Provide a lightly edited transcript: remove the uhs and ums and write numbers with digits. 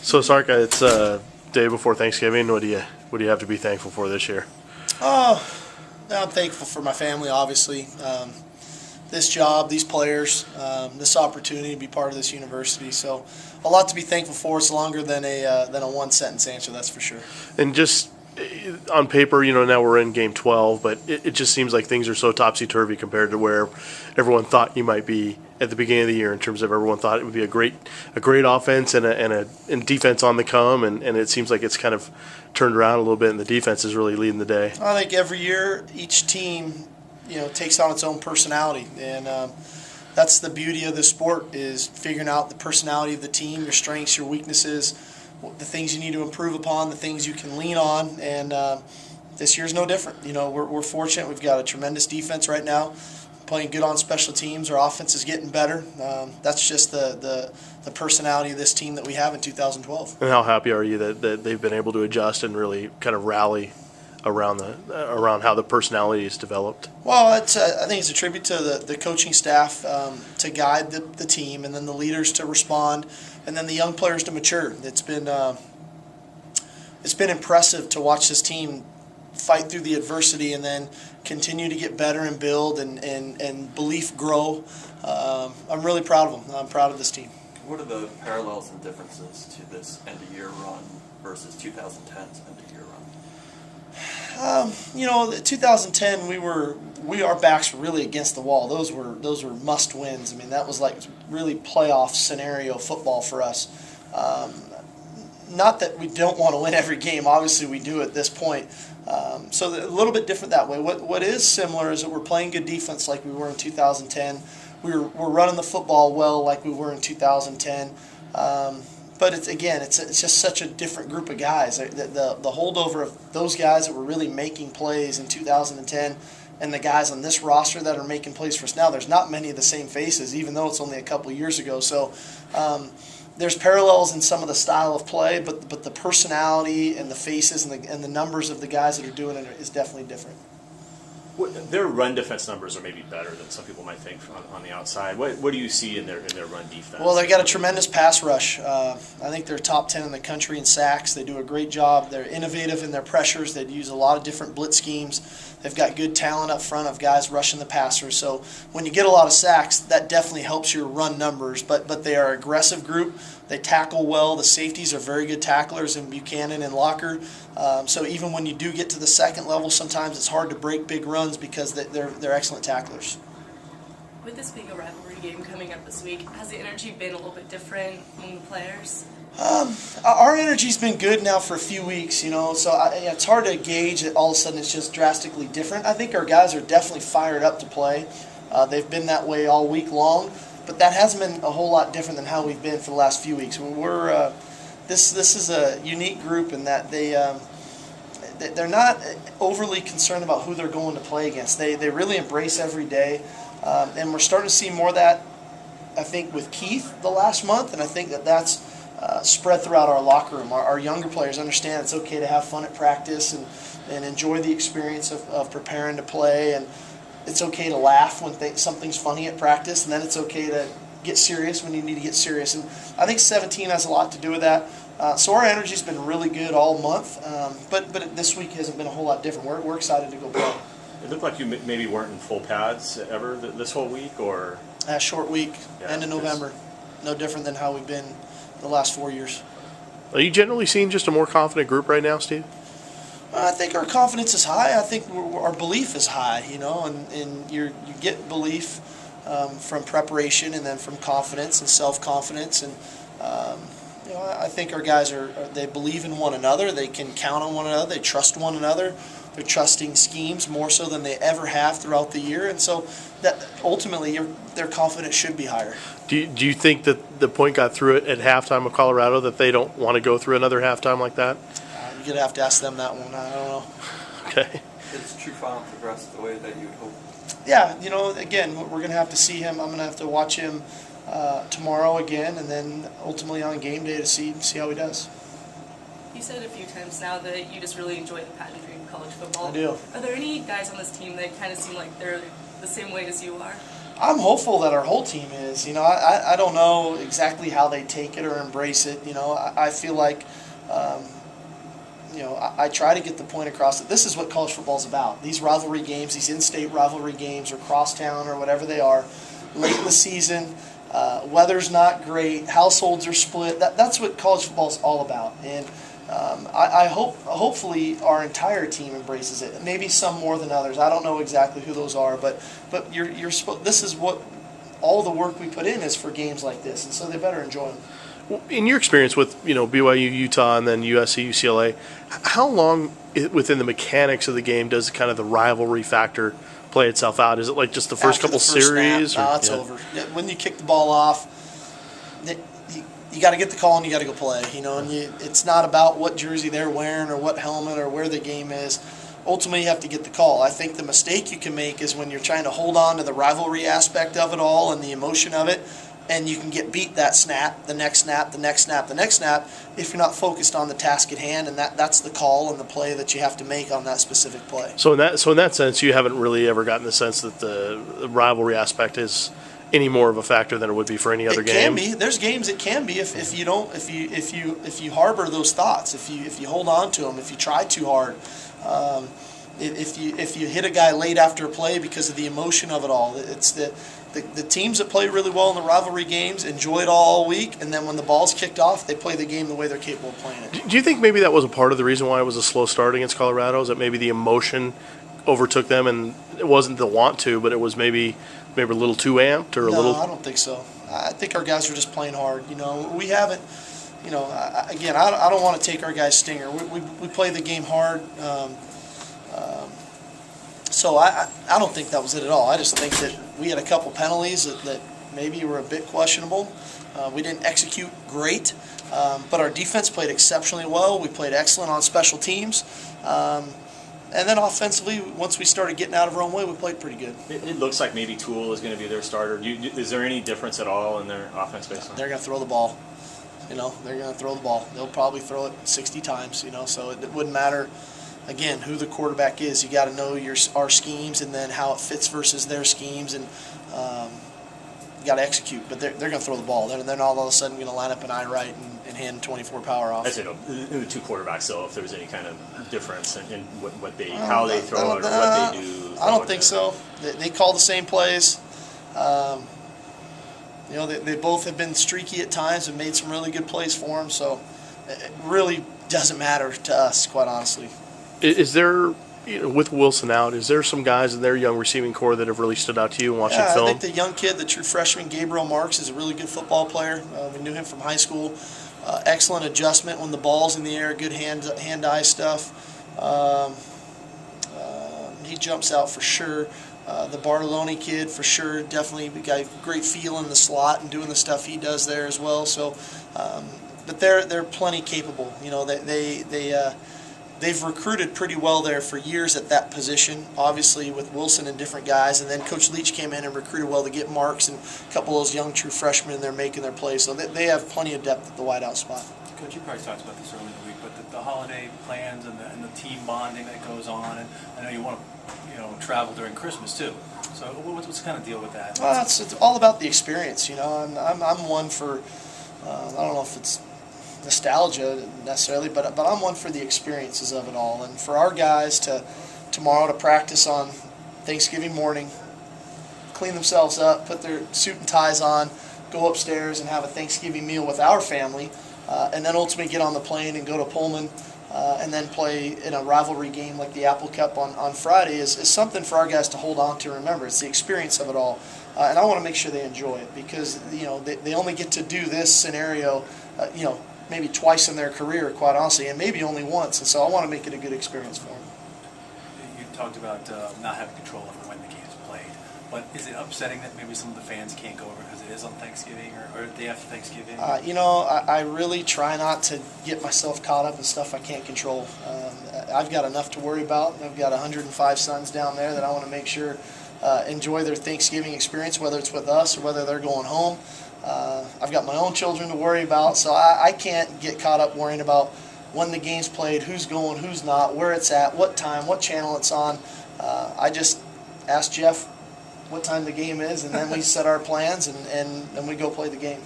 So Sarka, it's day before Thanksgiving. What do you have to be thankful for this year? Oh, I'm thankful for my family, obviously. This job, these players, this opportunity to be part of this university. So, a lot to be thankful for. It's longer than a one-sentence answer, that's for sure. And just on paper, now we're in Game 12, but it just seems like things are so topsy-turvy compared to where everyone thought you might be at the beginning of the year. In terms of everyone thought it would be a great offense and defense on the come, and it seems like it's kind of turned around a little bit, and the defense is really leading the day. I think every year each team, takes on its own personality, and that's the beauty of this sport, is figuring out the personality of the team, your strengths, your weaknesses, the things you need to improve upon, the things you can lean on, and this year's no different. We're fortunate. We've got a tremendous defense right now, playing good on special teams. Our offense is getting better. That's just the personality of this team that we have in 2012. And how happy are you that they've been able to adjust and really kind of rally around how the personality is developed? Well, I think it's a tribute to the coaching staff to guide the team, and then the leaders to respond, and then the young players to mature. It's been impressive to watch this team fight through the adversity and then continue to get better and build and belief grow. I'm really proud of them. I'm proud of this team. What are the parallels and differences to this end-of-year run versus 2010's end-of-year run? 2010 our backs were really against the wall. Those were must wins. I mean, that was like really playoff scenario football for us. Not that we don't want to win every game. Obviously, we do at this point. So a little bit different that way. What is similar is that we're playing good defense like we were in 2010. We're running the football well like we were in 2010. But it's just such a different group of guys. The holdover of those guys that were really making plays in 2010 and the guys on this roster that are making plays for us now, there's not many of the same faces, even though it's only a couple of years ago. So there's parallels in some of the style of play, but the personality and the faces and the numbers of the guys that are doing it is definitely different. Their run defense numbers are maybe better than some people might think on the outside. What do you see in their run defense? Well, they've got a tremendous pass rush. I think they're top 10 in the country in sacks. They do a great job. They're innovative in their pressures. They use a lot of different blitz schemes. They've got good talent up front of guys rushing the passers. So when you get a lot of sacks, that definitely helps your run numbers. But they are an aggressive group. They tackle well. The safeties are very good tacklers in Buchanan and Locker. So even when you do get to the second level, sometimes it's hard to break big runs because they're excellent tacklers. With this being a rivalry game coming up this week, has the energy been a little bit different among the players? Our energy's been good now for a few weeks, so it's hard to gauge that all of a sudden it's just drastically different. I think our guys are definitely fired up to play. They've been that way all week long, but that hasn't been a whole lot different than how we've been for the last few weeks. This is a unique group in that they're not overly concerned about who they're going to play against. They really embrace every day, and we're starting to see more of that, I think, with Keith the last month, and I think that's spread throughout our locker room. Our younger players understand it's okay to have fun at practice and enjoy the experience of preparing to play, and it's okay to laugh when something's funny at practice, and then it's okay to get serious when you need to get serious. And I think 17 has a lot to do with that. So our energy's been really good all month, but this week hasn't been a whole lot different. We're excited to go play. It looked like you maybe weren't in full pads ever this whole week, or a short week, end of November. No different than how we've been the last 4 years. Are you generally seeing just a more confident group right now, Steve? I think our confidence is high. I think our belief is high, and you get belief from preparation and then from confidence and self-confidence. And, I think our guys they believe in one another. They can count on one another. They trust one another. They're trusting schemes more so than they ever have throughout the year. And so that ultimately their confidence should be higher. Do you think that the point got through it at halftime of Colorado, that they don't want to go through another halftime like that? You're going to have to ask them that one. I don't know. Okay. Did True Final progress the way that you would hope? Yeah, again, we're going to have to see him. I'm going to have to watch him tomorrow again, and then ultimately on game day to see how he does. You said a few times now that you just really enjoy the pageantry of college football. I do. Are there any guys on this team that kind of seem like they're the same way as you are? I'm hopeful that our whole team is. I don't know exactly how they take it or embrace it. I feel like, I try to get the point across that this is what college football is about. These rivalry games, these in-state rivalry games, or crosstown, or whatever they are, late in the season, weather's not great, households are split. That's what college football is all about. And I hope, hopefully, our entire team embraces it. Maybe some more than others. I don't know exactly who those are, but you're this is what all the work we put in is for games like this, and so they better enjoy them. In your experience with BYU, Utah, and then USC, UCLA, how long within the mechanics of the game does kind of the rivalry factor play itself out? Is it like just the first After couple the first series? snap, no, it's over. When you kick the ball off, you got to get the call and you got to go play. And it's not about what jersey they're wearing or what helmet or where the game is. Ultimately, you have to get the call. I think the mistake you can make is when you're trying to hold on to the rivalry aspect of it all and the emotion of it, and you can get beat that snap, the next snap, the next snap, the next snap, if you're not focused on the task at hand, and that's the call and the play that you have to make on that specific play. So in that sense, you haven't really ever gotten the sense that the rivalry aspect is any more of a factor than it would be for any other game. It can be. There's games it can be if you harbor those thoughts, if you hold on to them, if you try too hard. If you hit a guy late after a play because of the emotion of it all. It's the teams that play really well in the rivalry games enjoy it all week, and then when the ball's kicked off, they play the game the way they're capable of playing it. Do you think maybe that was a part of the reason why it was a slow start against Colorado? Is that maybe the emotion overtook them, and it wasn't the want to, but it was maybe a little too amped or a little? No, I don't think so. I think our guys are just playing hard. We haven't. Again, I don't want to take our guys' stinger. We play the game hard. So I don't think that was it at all. I just think that we had a couple penalties that maybe were a bit questionable. We didn't execute great, but our defense played exceptionally well. We played excellent on special teams. And then offensively, once we started getting out of our own way, we played pretty good. It looks like maybe Toole is going to be their starter. Is there any difference at all in their offense based on? They're going to throw the ball. They're going to throw the ball. They'll probably throw it 60 times, so it wouldn't matter. Again, who the quarterback is, you got to know our schemes and then how it fits versus their schemes, and you got to execute. But they're going to throw the ball. They're not all of a sudden going to line up an eye right and hand 24 power off. I say the two quarterbacks, though, if there's any kind of difference in what they how they throw it or what they do. I don't think so. They call the same plays. They both have been streaky at times and made some really good plays for them. So it really doesn't matter to us, quite honestly. Is there, with Wilson out, is there some guys in their young receiving core that have really stood out to you in watching film? I think the young kid, the true freshman, Gabriel Marks, is a really good football player. We knew him from high school. Excellent adjustment when the ball's in the air, good hand-eye stuff. He jumps out for sure. The Bartolone kid, for sure, definitely got a great feel in the slot and doing the stuff he does there as well. So, but they're plenty capable. They've recruited pretty well there for years at that position, obviously with Wilson and different guys, and then Coach Leach came in and recruited well to get Marks and a couple of those young true freshmen in there making their plays. So they have plenty of depth at the wideout spot. Coach, you probably talked about this earlier in the week, but the holiday plans and the team bonding that goes on, and I know you want to travel during Christmas too. So what's the kind of deal with that? Well, it's all about the experience, I'm one for, I don't know if it's nostalgia necessarily, but I'm one for the experiences of it all, and for our guys tomorrow to practice on Thanksgiving morning, clean themselves up, put their suit and ties on, go upstairs and have a Thanksgiving meal with our family, and then ultimately get on the plane and go to Pullman, and then play in a rivalry game like the Apple Cup on Friday is something for our guys to hold on to and remember. It's the experience of it all, and I want to make sure they enjoy it because they only get to do this scenario maybe twice in their career, quite honestly, and maybe only once. And so I want to make it a good experience for them. You talked about not having control over when the game's played, but is it upsetting that maybe some of the fans can't go over because it is on Thanksgiving or the day after Thanksgiving? I really try not to get myself caught up in stuff I can't control. I've got enough to worry about. I've got 105 sons down there that I want to make sure enjoy their Thanksgiving experience, whether it's with us or whether they're going home. I've got my own children to worry about, so I can't get caught up worrying about when the game's played, who's going, who's not, where it's at, what time, what channel it's on. I just ask Jeff what time the game is, and then we set our plans and we go play the game.